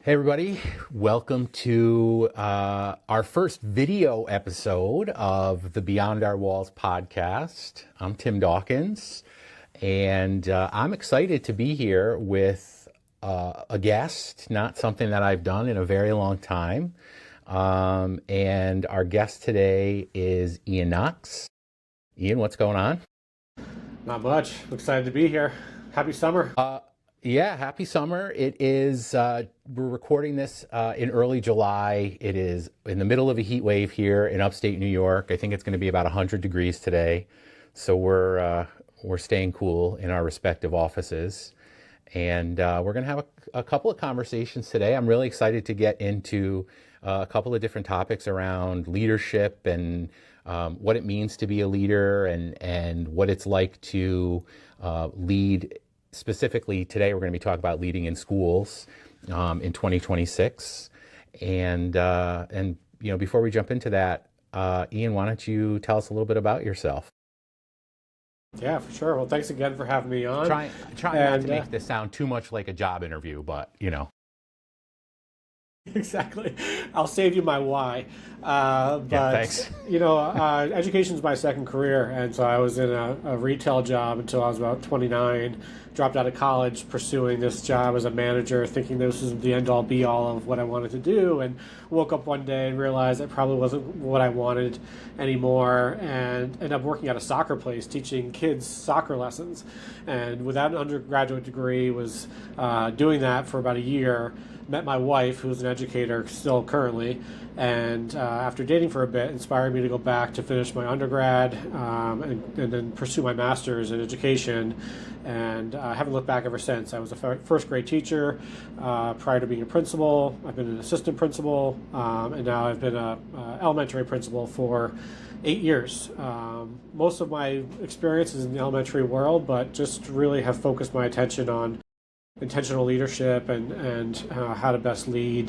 Hey everybody, welcome to our first video episode of the Beyond Our Walls podcast. I'm Tim Dawkins, and I'm excited to be here with a guest, not something that I've done in a very long time. And our guest today is Ian Knox. Ian, what's going on? Not much. I'm excited to be here. Happy summer. Yeah, happy summer. It is, we're recording this in early July. It is in the middle of a heat wave here in upstate New York. I think it's going to be about 100 degrees today. So we're staying cool in our respective offices. And we're going to have a couple of conversations today. I'm really excited to get into a couple of different topics around leadership and what it means to be a leader and what it's like to lead. Specifically, today we're going to be talking about leading in schools in 2026. And before we jump into that, Ian, why don't you tell us a little bit about yourself? Yeah, for sure. Well, thanks again for having me on. Try not to make this sound too much like a job interview, but Exactly. I'll save you my why. Yeah, thanks. Education is my second career, and so I was in a retail job until I was about 29. Dropped out of college pursuing this job as a manager, thinking this was the end-all be-all of what I wanted to do, and woke up one day and realized it probably wasn't what I wanted anymore, and ended up working at a soccer place teaching kids soccer lessons. And without an undergraduate degree, was doing that for about a year. Met my wife, who's an educator still currently, and after dating for a bit, inspired me to go back to finish my undergrad and then pursue my master's in education. And I haven't looked back ever since. I was a first grade teacher prior to being a principal. I've been an assistant principal, and now I've been an elementary principal for 8 years. Most of my experience is in the elementary world, but just really have focused my attention on intentional leadership and how to best lead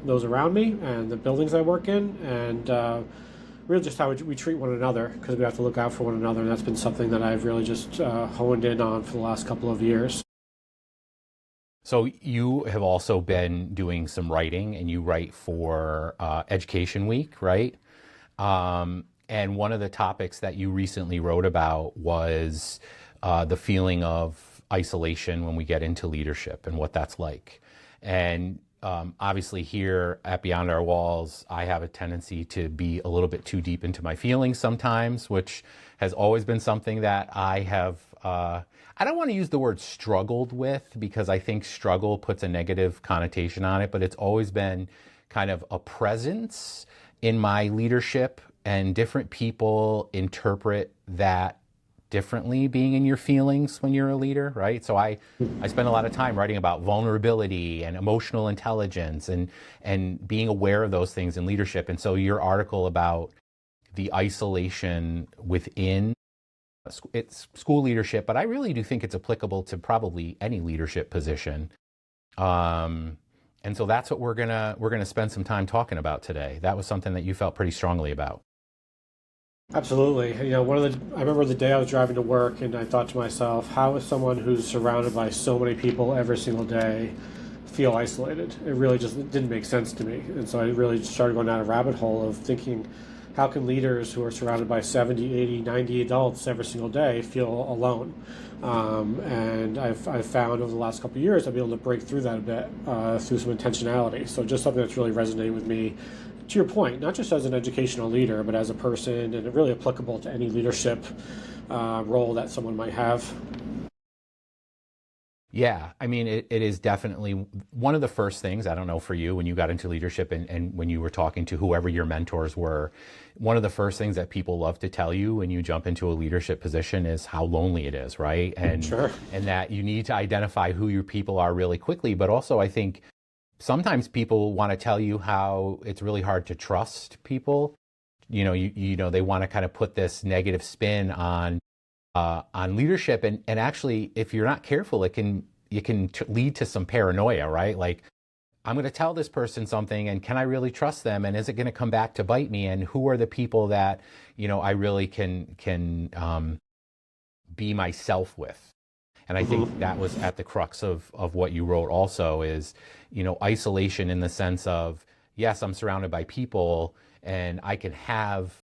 those around me and the buildings I work in, and really just how we treat one another, because we have to look out for one another, and that's been something that I've really just honed in on for the last couple of years. So you have also been doing some writing, and you write for Education Week, right? And one of the topics that you recently wrote about was the feeling of isolation when we get into leadership and what that's like. And obviously here at Beyond Our Walls, I have a tendency to be a little bit too deep into my feelings sometimes, which has always been something that I have, I don't want to use the word struggled with, because I think struggle puts a negative connotation on it, but it's always been kind of a presence in my leadership, and different people interpret that differently, being in your feelings when you're a leader, right? So I spend a lot of time writing about vulnerability and emotional intelligence and being aware of those things in leadership. And so your article about the isolation within it's school leadership, but I really do think it's applicable to probably any leadership position. And so that's what we're gonna spend some time talking about today. That was something that you felt pretty strongly about. Absolutely. I remember the day I was driving to work, and I thought to myself, how is someone who's surrounded by so many people every single day feel isolated? It really just didn't make sense to me. And so I really started going down a rabbit hole of thinking, how can leaders who are surrounded by 70, 80, 90 adults every single day feel alone? And I've found over the last couple of years I've been able to break through that a bit through some intentionality. So just something that's really resonated with me, to your point, not just as an educational leader, but as a person, and really applicable to any leadership role that someone might have. Yeah, I mean, it is definitely one of the first things, I don't know for you, when you got into leadership and when you were talking to whoever your mentors were, one of the first things that people love to tell you when you jump into a leadership position is how lonely it is, right? And Sure. And that you need to identify who your people are really quickly. But also, I think sometimes people want to tell you how it's really hard to trust people. They want to kind of put this negative spin on leadership, and actually, if you're not careful, it can lead to some paranoia, right? Like, I'm going to tell this person something, and can I really trust them? And is it going to come back to bite me? And who are the people that I really can be myself with? And I think that was at the crux of what you wrote also is, isolation in the sense of, yes, I'm surrounded by people and I can have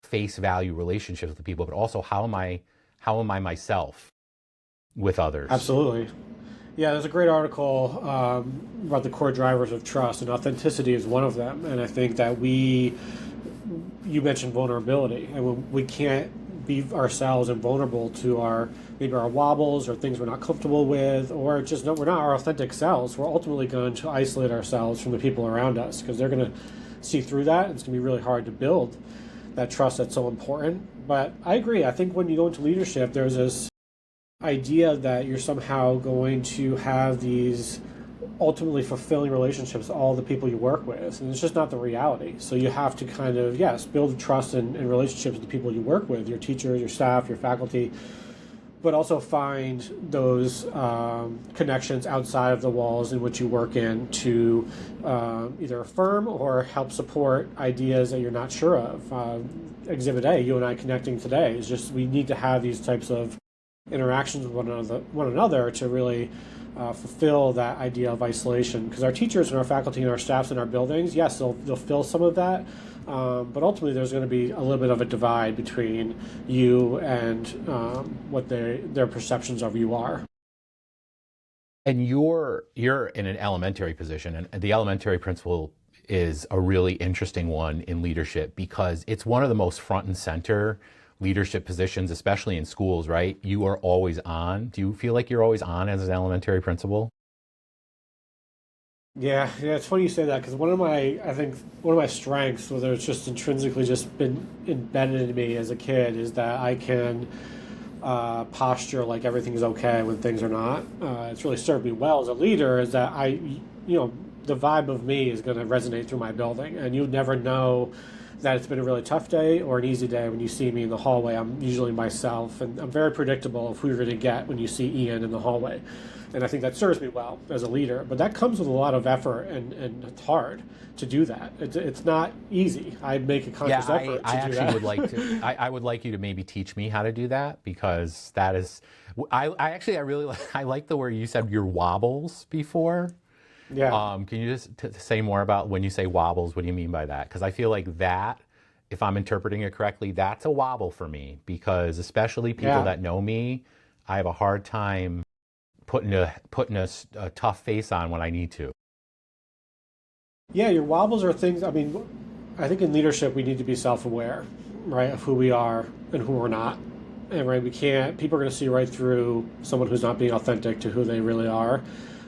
face value relationships with people, but also how am I myself with others? Absolutely. Yeah, there's a great article about the core drivers of trust, and authenticity is one of them. And I think that you mentioned vulnerability, and when we can't be ourselves and vulnerable to maybe our wobbles or things we're not comfortable with, or just we're not our authentic selves, we're ultimately going to isolate ourselves from the people around us because they're going to see through that. And it's going to be really hard to build that trust that's so important. But I agree. I think when you go into leadership, there's this idea that you're somehow going to have these ultimately fulfilling relationships with all the people you work with, and it's just not the reality. So you have to kind of, yes, build trust and relationships with the people you work with, your teachers, your staff, your faculty, but also find those connections outside of the walls in which you work in to either affirm or help support ideas that you're not sure of. Exhibit A, you and I connecting today, is just we need to have these types of interactions with one another to really fulfill that idea of isolation. Because our teachers and our faculty and our staffs in our buildings, yes, they'll fill some of that, but ultimately there's going to be a little bit of a divide between you and what their perceptions of you are. And you're in an elementary position, and the elementary principal is a really interesting one in leadership because it's one of the most front and center leadership positions, especially in schools, right? You are always on. Do you feel like you're always on as an elementary principal? Yeah, it's funny you say that because I think one of my strengths, whether it's just intrinsically just been embedded in me as a kid, is that I can posture like everything's okay when things are not. It's really served me well as a leader. Is that the vibe of me is going to resonate through my building, and you never know that it's been a really tough day or an easy day when you see me in the hallway. I'm usually myself, and I'm very predictable of who you're going to get when you see Ian in the hallway. And I think that serves me well as a leader, but that comes with a lot of effort, and it's hard to do that. It's not easy. I make a conscious effort I to do actually that. would like to. I would like you to maybe teach me how to do that because that is. I really I like the word you said your wobbles before. Yeah. Can you just say more about when you say wobbles? What do you mean by that? Because I feel like that, if I'm interpreting it correctly, that's a wobble for me because especially people Yeah. that know me, I have a hard time putting a tough face on when I need to. Yeah, your wobbles are things. I mean, I think in leadership we need to be self-aware, right, of who we are and who we're not. And right, we can't. People are going to see right through someone who's not being authentic to who they really are.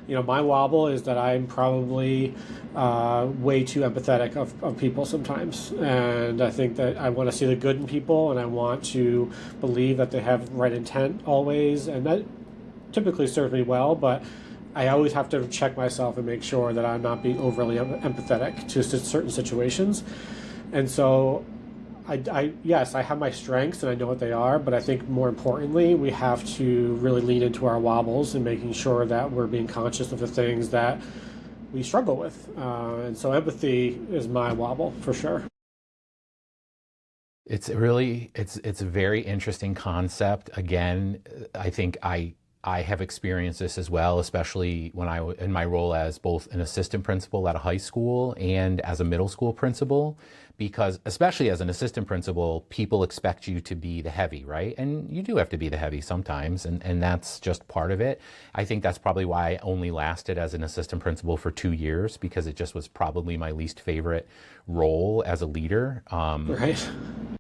My wobble is that I'm probably way too empathetic of people sometimes, and I think that I want to see the good in people, and I want to believe that they have right intent always, and that typically serves me well, but I always have to check myself and make sure that I'm not being overly empathetic to certain situations. And so, yes, I have my strengths and I know what they are, but I think more importantly, we have to really lean into our wobbles and making sure that we're being conscious of the things that we struggle with. And so, empathy is my wobble for sure. It's a very interesting concept. Again, I think I have experienced this as well, especially when in my role as both an assistant principal at a high school and as a middle school principal, because especially as an assistant principal, people expect you to be the heavy, right? And you do have to be the heavy sometimes, and that's just part of it. I think that's probably why I only lasted as an assistant principal for 2 years because it just was probably my least favorite role as a leader. Right.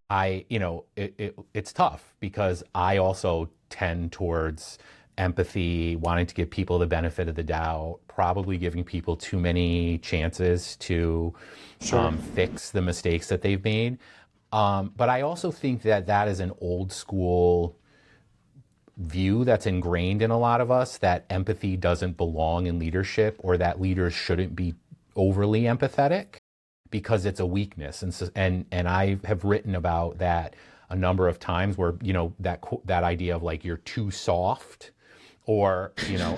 It's tough because I also tend towards empathy, wanting to give people the benefit of the doubt, probably giving people too many chances to Sure. fix the mistakes that they've made. But I also think that that is an old school view that's ingrained in a lot of us that empathy doesn't belong in leadership or that leaders shouldn't be overly empathetic because it's a weakness. And I have written about that a number of times where, that idea of like you're too soft or,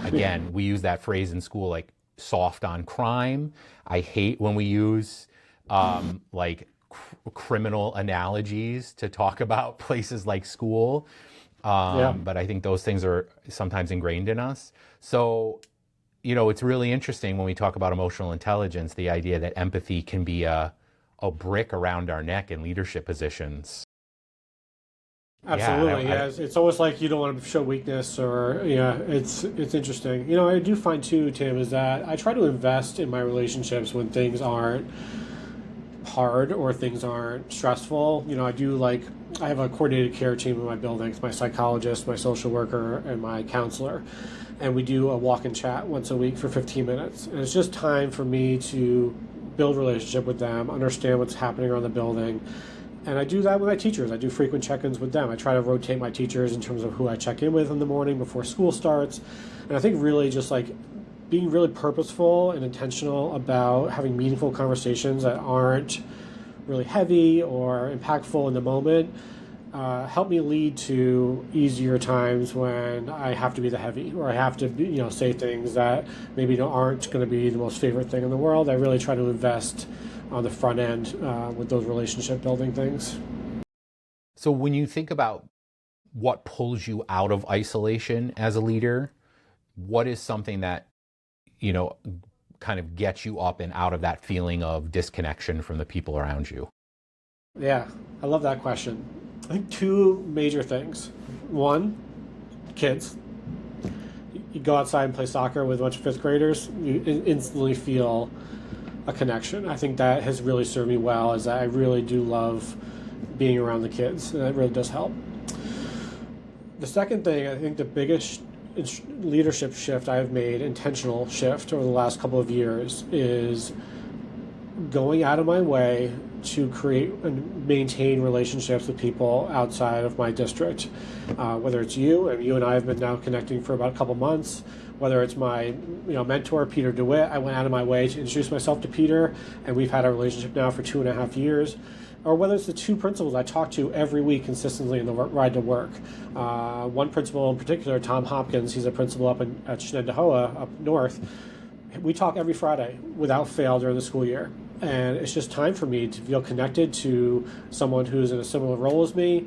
again, we use that phrase in school like soft on crime. I hate when we use like criminal analogies to talk about places like school. Yeah, But I think those things are sometimes ingrained in us. So, it's really interesting when we talk about emotional intelligence, the idea that empathy can be a brick around our neck in leadership positions. Yeah, and absolutely. Yeah, it's almost like you don't want to show weakness, or yeah, it's interesting. I do find too, Tim, is that I try to invest in my relationships when things aren't hard or things aren't stressful. I have a coordinated care team in my building. It's my psychologist, my social worker, and my counselor. And we do a walk and chat once a week for 15 minutes. And it's just time for me to build a relationship with them, understand what's happening around the building. And I do that with my teachers. I do frequent check-ins with them. I try to rotate my teachers in terms of who I check in with in the morning before school starts. And I think really just like being really purposeful and intentional about having meaningful conversations that aren't really heavy or impactful in the moment help me lead to easier times when I have to be the heavy, or I have to say things that maybe aren't going to be the most favorite thing in the world. I really try to invest on the front end with those relationship building things. so when you think about what pulls you out of isolation as a leader, what is something that, you know, kind of gets you up and out of that feeling of disconnection from the people around you? Yeah, I love that question. I think two major things. One, kids. You go outside and play soccer with a bunch of fifth graders, you instantly feel a connection. I think that has really served me well, is that I really do love being around the kids, and that really does help. The second thing, I think the biggest leadership shift I've made, intentional shift over the last couple of years, is going out of my way to create and maintain relationships with people outside of my district. Whether it's you, and you and I have been now connecting for about a couple months, whether it's my mentor, Peter DeWitt. I went out of my way to introduce myself to Peter, and we've had a relationship now for 2.5 years. Or whether it's the two principals I talk to every week consistently in the ride to work. One principal in particular, Tom Hopkins, he's a principal up at Shenandoah, up north. We talk every Friday without fail during the school year. And it's just time for me to feel connected to someone who's in a similar role as me.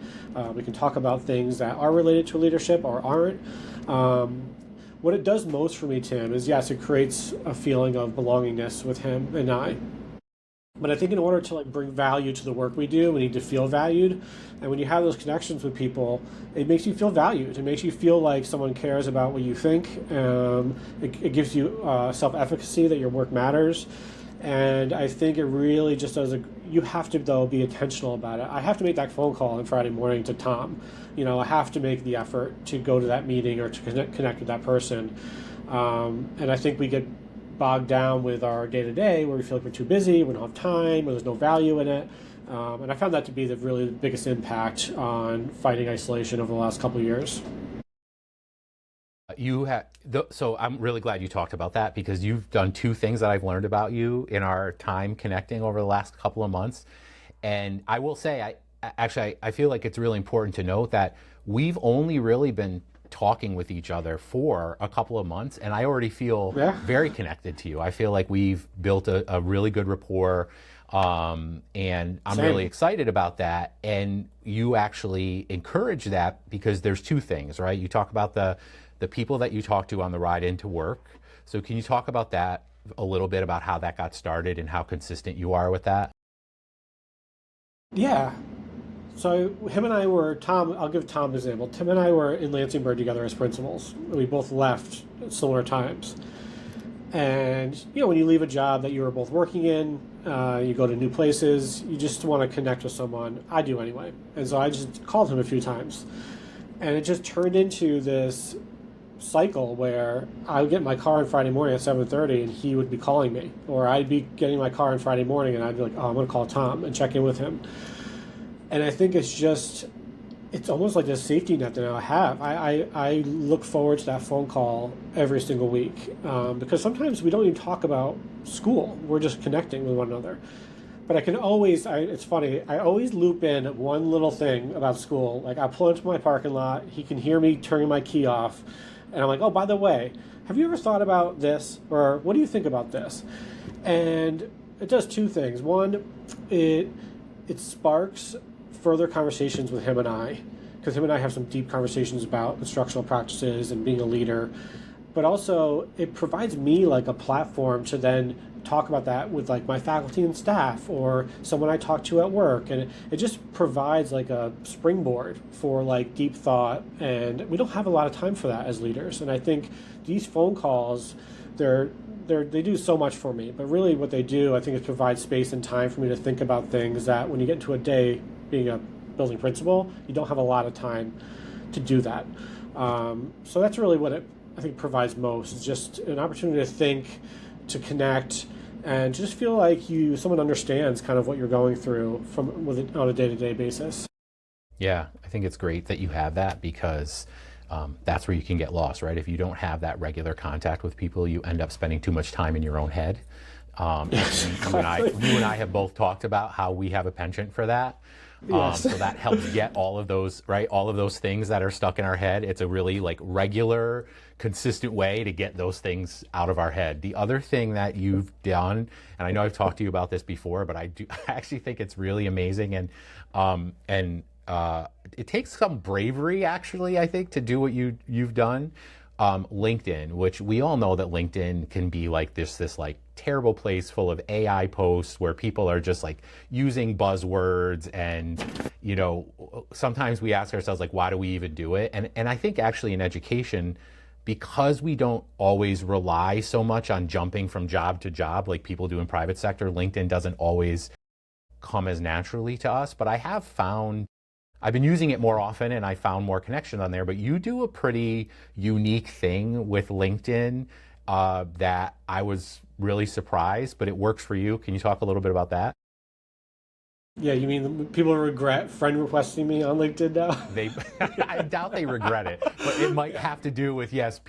We can talk about things that are related to leadership or aren't. What it does most for me, Tim, is yes, it creates a feeling of belongingness with him and I. But I think in order to bring value to the work we do, we need to feel valued. And when you have those connections with people, it makes you feel valued. It makes you feel like someone cares about what you think. It gives you self-efficacy that your work matters. And I think it really just does you have to, though, be intentional about it. I have to make that phone call on Friday morning to Tom. I have to make the effort to go to that meeting or to connect with that person. And I think we get bogged down with our day-to-day where we feel like we're too busy, we don't have time, or there's no value in it. And I found that to be the really biggest impact on fighting isolation over the last couple of years. So I'm really glad you talked about that, because you've done two things that I've learned about you in our time connecting over the last couple of months. And I will say, I feel like it's really important to note that we've only really been talking with each other for a couple of months, and I already feel very connected to you. I feel like we've built a really good rapport, and I'm really excited about that. And you actually encourage that, because there's two things, right? You talk about the people that you talk to on the ride into work. So can you talk about that a little bit, about how that got started and how consistent you are with that? Yeah. So him and I were, I'll give Tom an example. Tim and I were in Lansingburg together as principals. We both left at similar times. And, when you leave a job that you were both working in, you go to new places, you just want to connect with someone. I do anyway. And so I just called him a few times. And it just turned into this cycle where I would get in my car on Friday morning at 7:30 and he would be calling me. Or I'd be getting my car on Friday morning and I'd be like, oh, I'm going to call Tom and check in with him. And I think it's almost like a safety net that I have. I look forward to that phone call every single week, because sometimes we don't even talk about school. We're just connecting with one another. But I can always, it's funny, I always loop in one little thing about school. Like I pull into my parking lot, he can hear me turning my key off, and I'm like, oh, by the way, have you ever thought about this? Or what do you think about this? And it does two things. One, it sparks further conversations with him and I. because him and I have some deep conversations about instructional practices and being a leader. But also, it provides me like a platform to then talk about that with like my faculty and staff or someone I talk to at work, and it just provides like a springboard for like deep thought. And we don't have a lot of time for that as leaders. And I think these phone calls, they do so much for me. But really, what they do, I think, is provide space and time for me to think about things that when you get into a day being a building principal, you don't have a lot of time to do that. So that's really what it, I think, provides most. It's just an opportunity to think, to connect, and just feel like someone understands kind of what you're going through on a day-to-day basis. Yeah, I think it's great that you have that because that's where you can get lost, right? If you don't have that regular contact with people, you end up spending too much time in your own head. Yes, you and I have both talked about how we have a penchant for that. Yes. So that helps get all of those, right? All of those things that are stuck in our head. It's a really like regular, consistent way to get those things out of our head. The other thing that you've done, and I know I've talked to you about this before, but I actually think it's really amazing, and it takes some bravery, actually, I think, to do what you've done. LinkedIn, which we all know that LinkedIn can be like this like terrible place full of AI posts where people are just like using buzzwords, and sometimes we ask ourselves like, why do we even do it? And I think actually in education, because we don't always rely so much on jumping from job to job like people do in private sector, LinkedIn doesn't always come as naturally to us. But I've been using it more often and I found more connections on there, but you do a pretty unique thing with LinkedIn that I was really surprised, but it works for you. Can you talk a little bit about that? Yeah, you mean people regret friend requesting me on LinkedIn now? I doubt they regret it, but it might have to do with, yes,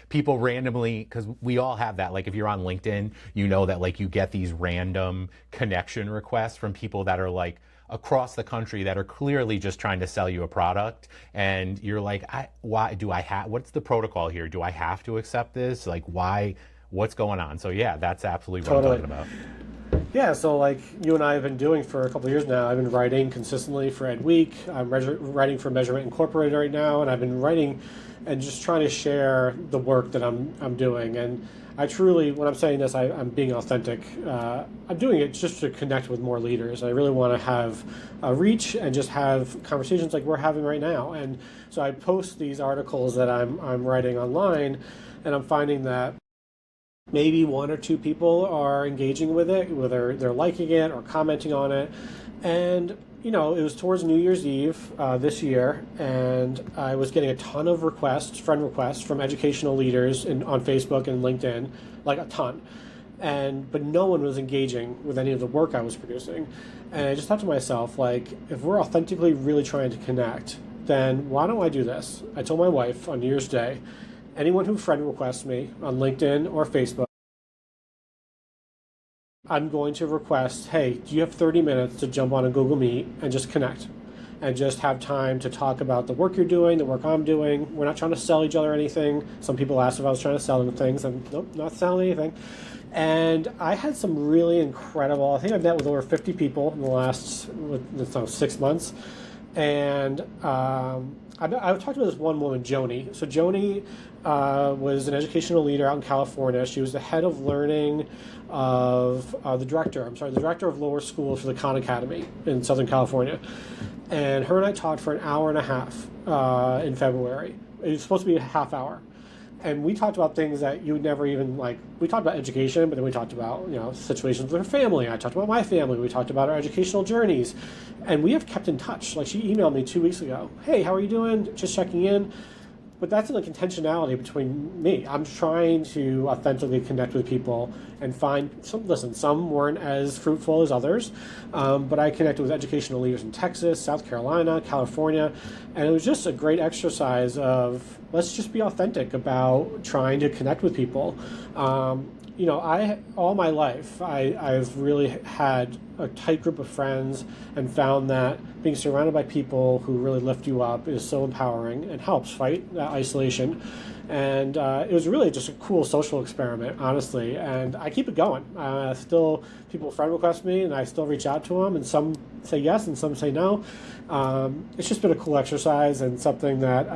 people randomly, because we all have that. Like if you're on LinkedIn, you know that like you get these random connection requests from people that are like across the country that are clearly just trying to sell you a product, and you're like, what's the protocol here? Do I have to accept this? Like, why? What's going on? So yeah, that's absolutely what Totally. I'm talking about. Yeah, so like you and I have been doing for a couple of years now, I've been writing consistently for Ed Week. I'm writing for Measurement Incorporated right now, and I've been writing and just trying to share the work that I'm doing. And I truly, when I'm saying this, I'm being authentic. I'm doing it just to connect with more leaders. I really want to have a reach and just have conversations like we're having right now. And so I post these articles that I'm writing online, and I'm finding that maybe one or two people are engaging with it, whether they're liking it or commenting on it. And it was towards New Year's Eve this year, and I was getting a ton of friend requests from educational leaders on Facebook and LinkedIn, like a ton. But no one was engaging with any of the work I was producing. And I just thought to myself, like, if we're authentically really trying to connect, then why don't I do this? I told my wife on New Year's Day, anyone who friend requests me on LinkedIn or Facebook, I'm going to request, hey, do you have 30 minutes to jump on a Google Meet and just connect and just have time to talk about the work you're doing, the work I'm doing. We're not trying to sell each other anything. Some people asked if I was trying to sell them things. Nope, not selling anything. And I had some really incredible, I think I've met with over 50 people in the last 6 months. And I talked to this one woman, Joni. So Joni was an educational leader out in California. She was the head of learning of the director of lower schools for the Khan Academy in Southern California. And her and I talked for an hour and a half in February. It was supposed to be a half hour. And we talked about things that you would never even like. We talked about education, but then we talked about situations with her family. I talked about my family. We talked about our educational journeys, and we have kept in touch. Like she emailed me 2 weeks ago. Hey, how are you doing? Just checking in. But that's like intentionality between me. I'm trying to authentically connect with people and find some. Listen, some weren't as fruitful as others, but I connected with educational leaders in Texas, South Carolina, California, and it was just a great exercise of let's just be authentic about trying to connect with people. All my life, I've really had a tight group of friends and found that being surrounded by people who really lift you up is so empowering and helps fight that isolation. And it was really just a cool social experiment, honestly. And I keep it going. Still, people friend request me, and I still reach out to them, and some say yes, and some say no. It's just been a cool exercise and something that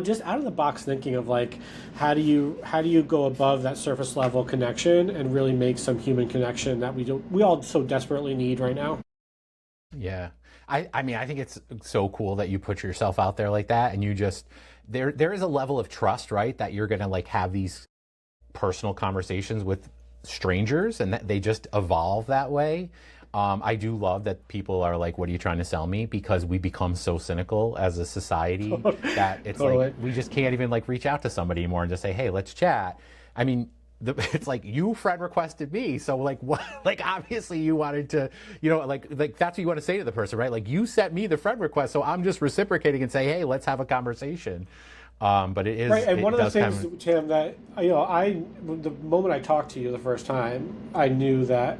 just out of the box thinking of like, how do you go above that surface level connection and really make some human connection that we all so desperately need right now. Yeah. I mean, I think it's so cool that you put yourself out there like that, and you just there is a level of trust, right? That you're gonna like have these personal conversations with strangers, and that they just evolve that way. I do love that people are like, "What are you trying to sell me?" Because we become so cynical as a society that it's Totally. like we just can't even like reach out to somebody anymore and just say, "Hey, let's chat." I mean, it's like you friend requested me, so like what? Like obviously you wanted to, like that's what you want to say to the person, right? Like you sent me the friend request, so I'm just reciprocating and say, "Hey, let's have a conversation." But Right, and it one of the does things, kind Tim, that the moment I talked to you the first time, I knew that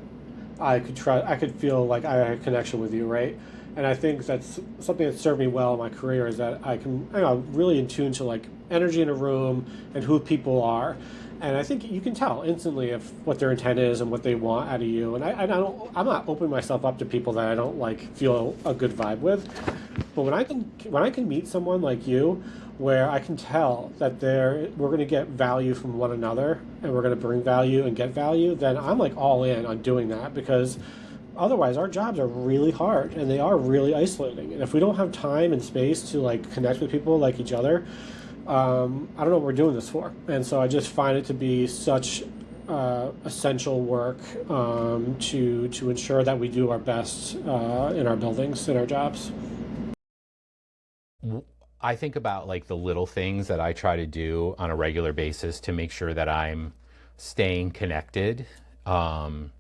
I could feel like I had a connection with you, right? And I think that's something that served me well in my career is that I can, really in tune to like energy in a room and who people are, and I think you can tell instantly if what their intent is and what they want out of you. And I'm not opening myself up to people that I don't like feel a good vibe with. But when I can meet someone like you, where I can tell that we're going to get value from one another, and we're going to bring value and get value, then I'm like all in on doing that, because otherwise our jobs are really hard and they are really isolating. And if we don't have time and space to like connect with people like each other, I don't know what we're doing this for. And so I just find it to be such essential work to ensure that we do our best in our buildings, in our jobs. of I think about like the little things that I try to do on a regular basis to make sure that I'm staying connected. Um,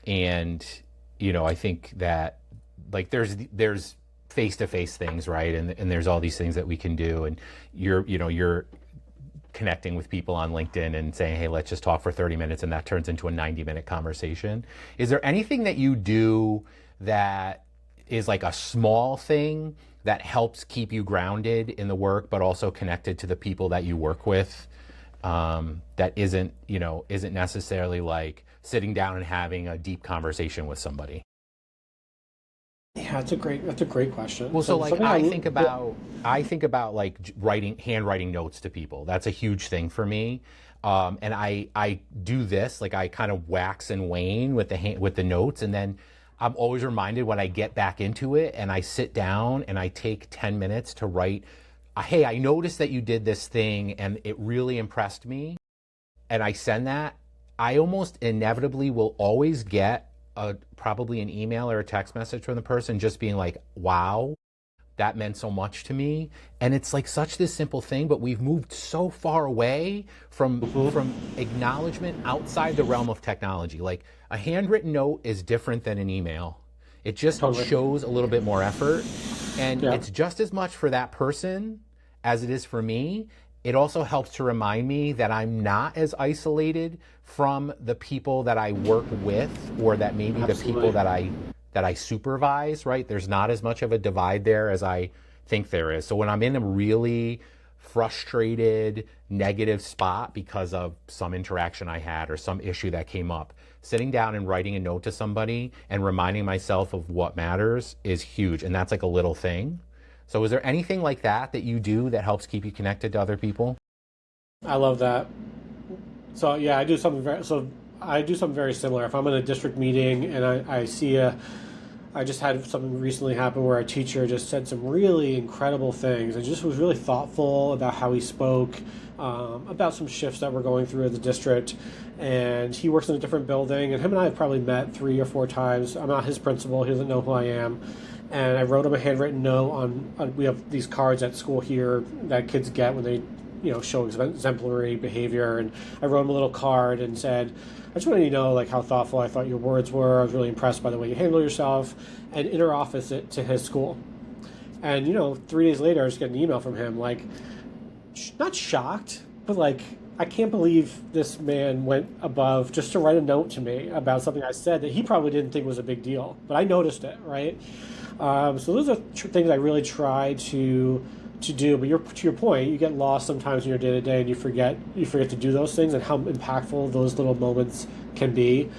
and I think that like there's face to face things, right? And there's all these things that we can do, and you're connecting with people on LinkedIn and saying, hey, let's just talk for 30 minutes, and that turns into a 90-minute conversation. Is there anything that you do that is like a small thing that helps keep you grounded in the work, but also connected to the people that you work with? That isn't necessarily like sitting down and having a deep conversation with somebody. Yeah, that's a great question. Well, so So like something yeah, I think about like handwriting notes to people. That's a huge thing for me. And I do this, like I kind of wax and wane with with the notes, and then I'm always reminded when I get back into it and I sit down and I take 10 minutes to write, hey, I noticed that you did this thing and it really impressed me, and I send that. I almost inevitably will always get probably an email or a text message from the person just being like, wow, that meant so much to me. And it's like such this simple thing, but we've moved so far away from acknowledgement outside the realm of technology. Like a handwritten note is different than an email. It just totally. shows a little bit more effort, and Yeah. it's just as much for that person as it is for me. It also helps to remind me that I'm not as isolated from the people that I work with, or that maybe the people Absolutely. that I supervise, right? There's not as much of a divide there as I think there is. So when I'm in a really frustrated, negative spot because of some interaction I had or some issue that came up, sitting down and writing a note to somebody and reminding myself of what matters is huge. And that's like a little thing. So is there anything like that that you do that helps keep you connected to other people? I love that. So yeah, I do something very similar. If I'm in a district meeting and I see I just had something recently happen where a teacher just said some really incredible things and just was really thoughtful about how he spoke, about some shifts that we're going through at the district. And he works in a different building, and him and I have probably met 3 or 4 times. I'm not his principal; he doesn't know who I am. And I wrote him a handwritten note on we have these cards at school here that kids get when they show exemplary behavior. And I wrote him a little card and said, I just wanted you to know like how thoughtful I thought your words were. I was really impressed by the way you handle yourself, and interoffice it to his school. And 3 days later, I just get an email from him, like, not shocked, but like, I can't believe this man went above just to write a note to me about something I said that he probably didn't think was a big deal, but I noticed it, right? So those are things I really try to to do. But to your point, you get lost sometimes in your day to day, and you forget to do those things and how impactful those little moments can be.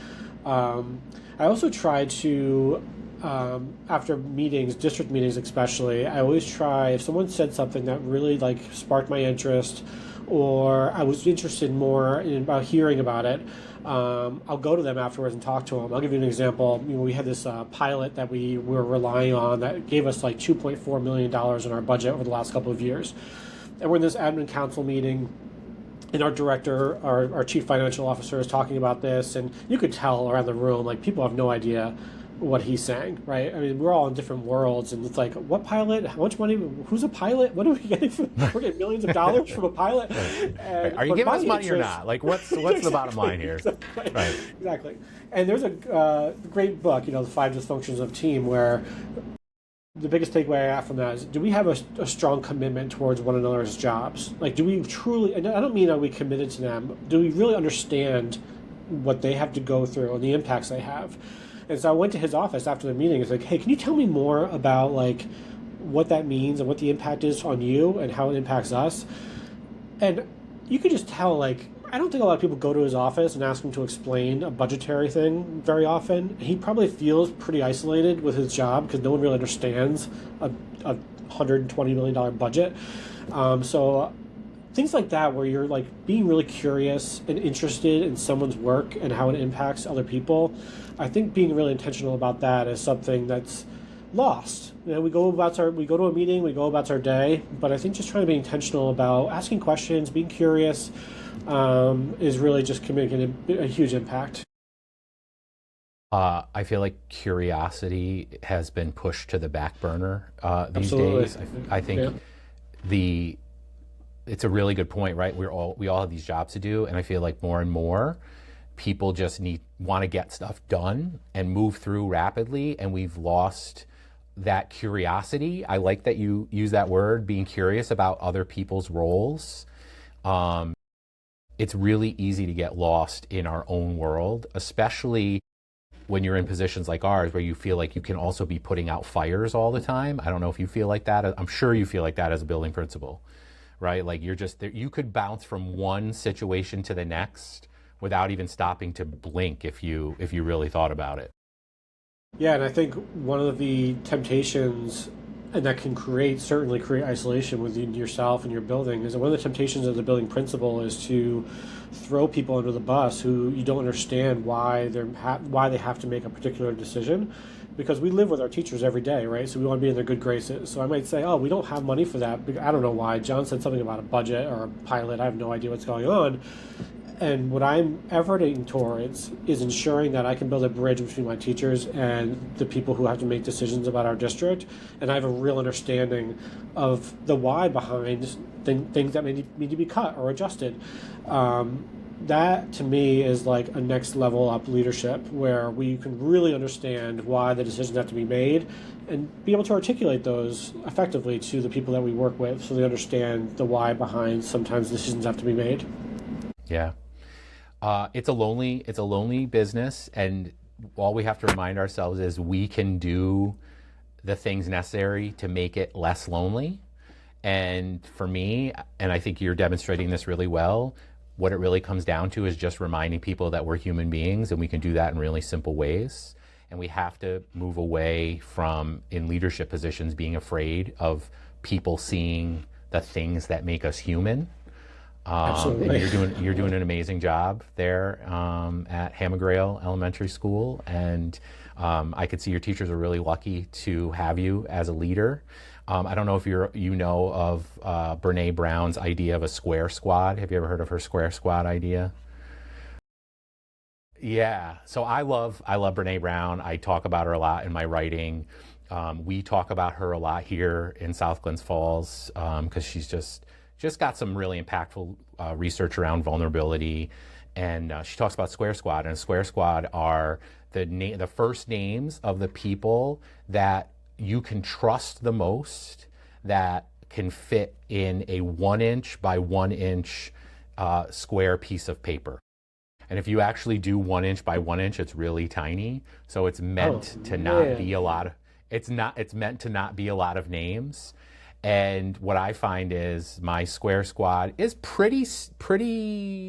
I also try to, after meetings, district meetings especially, I always try, if someone said something that really like sparked my interest, or I was interested more in about hearing about it, I'll go to them afterwards and talk to them. I'll give you an example. We had this pilot that we were relying on that gave us like $2.4 million in our budget over the last couple of years. And we're in this admin council meeting, and our director, our chief financial officer is talking about this, and you could tell around the room, like, people have no idea what he's saying, right? I mean, we're all in different worlds, and it's like, what pilot? How much money? Who's a pilot? What are we getting? We're getting millions of dollars from a pilot. And, are you giving us money or not? Like, what's the bottom line here? Exactly. Right. Exactly. And there's a great book, The Five Dysfunctions of Team, where the biggest takeaway I have from that is, do we have a strong commitment towards one another's jobs? Like, do we truly, and I don't mean are we committed to them, do we really understand what they have to go through and the impacts they have? And so I went to his office after the meeting. It's like, hey, can you tell me more about like what that means and what the impact is on you and how it impacts us? And you could just tell, like, I don't think a lot of people go to his office and ask him to explain a budgetary thing very often. He probably feels pretty isolated with his job because no one really understands a $120 million budget. So things like that, where you're like being really curious and interested in someone's work and how it impacts other people, I think being really intentional about that is something that's lost. We go to a meeting, we go about our day, but I think just trying to be intentional about asking questions, being curious, is really just making a huge impact. I feel like curiosity has been pushed to the back burner these Absolutely. days. I think it's a really good point, right? We all have these jobs to do, and I feel like more and more people just want to get stuff done and move through rapidly, and we've lost that curiosity. I like that you use that word, being curious about other people's roles. It's really easy to get lost in our own world, especially when you're in positions like ours where you feel like you can also be putting out fires all the time. I don't know if you feel like that. I'm sure you feel like that as a building principal, right? Like you're just there, you could bounce from one situation to the next without even stopping to blink if you really thought about it. Yeah, and I think one of the temptations, and that can certainly create isolation within yourself and your building, is that one of the temptations of the building principal is to throw people under the bus who you don't understand why they have to make a particular decision, because we live with our teachers every day, right? So we want to be in their good graces. So I might say, oh, we don't have money for that. I don't know why. John said something about a budget or a pilot. I have no idea what's going on. And what I'm efforting towards is ensuring that I can build a bridge between my teachers and the people who have to make decisions about our district. And I have a real understanding of the why behind things that may need to be cut or adjusted. That to me is like a next level up leadership, where we can really understand why the decisions have to be made and be able to articulate those effectively to the people that we work with, so they understand the why behind sometimes decisions have to be made. Yeah. It's a lonely business, and all we have to remind ourselves is we can do the things necessary to make it less lonely. And for me, and I think you're demonstrating this really well, what it really comes down to is just reminding people that we're human beings, and we can do that in really simple ways. And we have to move away from, in leadership positions, being afraid of people seeing the things that make us human. Absolutely. And you're doing an amazing job there at Hammergrail Elementary School, and I could see your teachers are really lucky to have you as a leader. I don't know if you know of Brene Brown's idea of a square squad. Have you ever heard of her square squad idea? Yeah, so I love Brene Brown. I talk about her a lot in my writing. We talk about her a lot here in South Glens Falls because she's just got some really impactful research around vulnerability, and she talks about Square Squad. And Square Squad are the first names of the people that you can trust the most, that can fit in a 1 inch by 1 inch square piece of paper. And if you actually do 1 inch by 1 inch, it's really tiny. So it's meant to not be a lot of, it's meant to not be a lot of names. And what I find is my Square Squad is pretty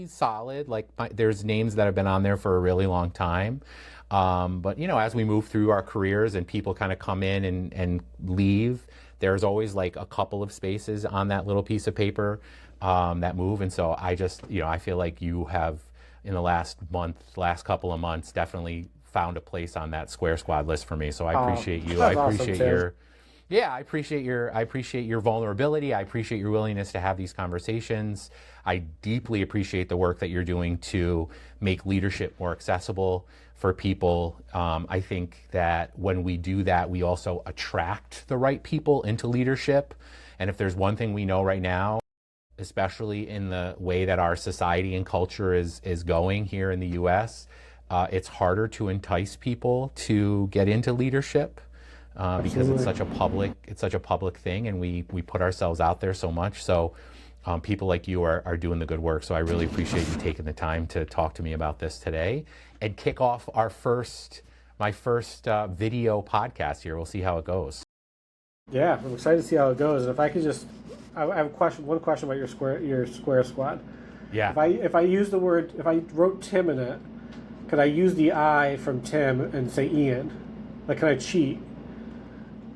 solid. Like there's names that have been on there for a really long time. But as we move through our careers and people kind of come in and leave, there's always like a couple of spaces on that little piece of paper that move. And so I just, I feel like you have in the last couple of months, definitely found a place on that Square Squad list for me. So I appreciate you. I appreciate I appreciate your vulnerability. I appreciate your willingness to have these conversations. I deeply appreciate the work that you're doing to make leadership more accessible for people. I think that when we do that, we also attract the right people into leadership. And if there's one thing we know right now, especially in the way that our society and culture is going here in the US, it's harder to entice people to get into leadership because it's such a public thing, and we put ourselves out there so much. So people like you are doing the good work. So I really appreciate you taking the time to talk to me about this today and kick off my first video podcast here. We'll see how it goes. Yeah, I'm excited to see how it goes. And if I could I have one question about your Square Squad. Yeah. If I wrote Tim in it, could I use the I from Tim and say Ian? Like, can I cheat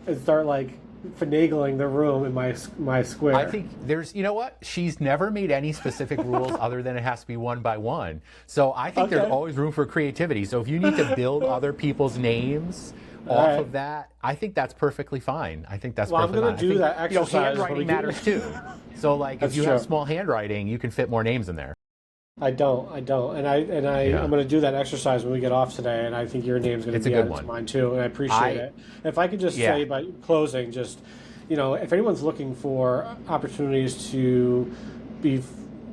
and start like finagling the room in my square? I think there's, what? She's never made any specific rules other than it has to be one by one. So I think there's always room for creativity. So if you need to build other people's names off of that, I think that's perfectly fine. I think that's perfectly fine. I'm going to do that exercise. Handwriting matters too. So like if you have small handwriting, you can fit more names in there. I don't, I'm going to do that exercise when we get off today, and I think your name's going to be added to mine too, and I appreciate it. If I could just say by closing, just if anyone's looking for opportunities to be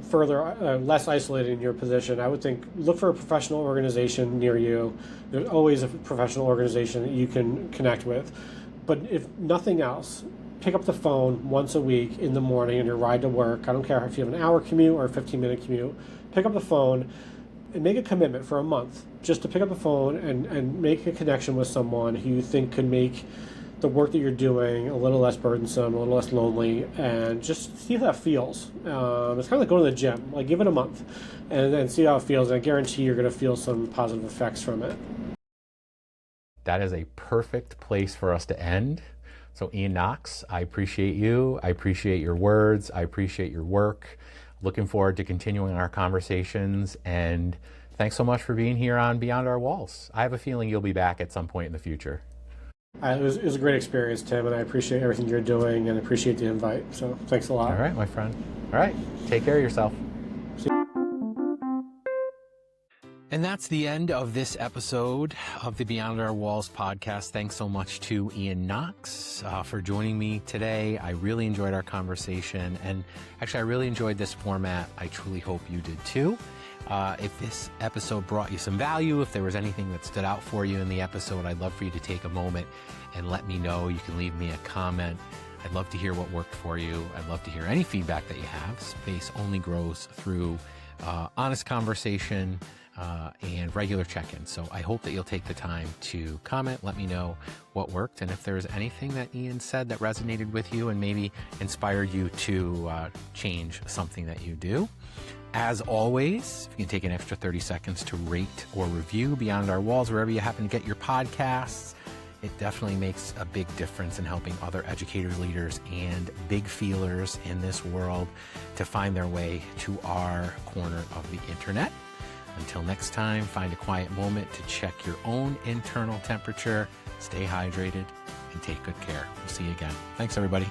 further less isolated in your position, I would think look for a professional organization near you. There's always a professional organization that you can connect with, but if nothing else, pick up the phone once a week in the morning on your ride to work. I don't care if you have an hour commute or a 15-minute commute. Pick up the phone and make a commitment for a month just to pick up the phone and make a connection with someone who you think could make the work that you're doing a little less burdensome, a little less lonely, and just see how that feels. It's kind of like going to the gym. Like, give it a month and then see how it feels, and I guarantee you're going to feel some positive effects from it. That is a perfect place for us to end. So Ian Knox, I appreciate you. I appreciate your words. I appreciate your work. Looking forward to continuing our conversations. And thanks so much for being here on Beyond Our Walls. I have a feeling you'll be back at some point in the future. It was a great experience, Tim, and I appreciate everything you're doing and appreciate the invite. So thanks a lot. All right, my friend. All right. Take care of yourself. And that's the end of this episode of the Beyond Our Walls podcast. Thanks so much to Ian Knox for joining me today. I really enjoyed our conversation, and actually I really enjoyed this format. I truly hope you did too. If this episode brought you some value, if there was anything that stood out for you in the episode, I'd love for you to take a moment and let me know. You can leave me a comment. I'd love to hear what worked for you. I'd love to hear any feedback that you have. Space only grows through honest conversation and regular check-ins. So I hope that you'll take the time to comment, let me know what worked, and if there's anything that Ian said that resonated with you and maybe inspired you to change something that you do. As always, if you can take an extra 30 seconds to rate or review Beyond Our Walls wherever you happen to get your podcasts, it definitely makes a big difference in helping other educators, leaders, and big feelers in this world to find their way to our corner of the internet. Until next time, find a quiet moment to check your own internal temperature, stay hydrated, and take good care. We'll see you again. Thanks, everybody.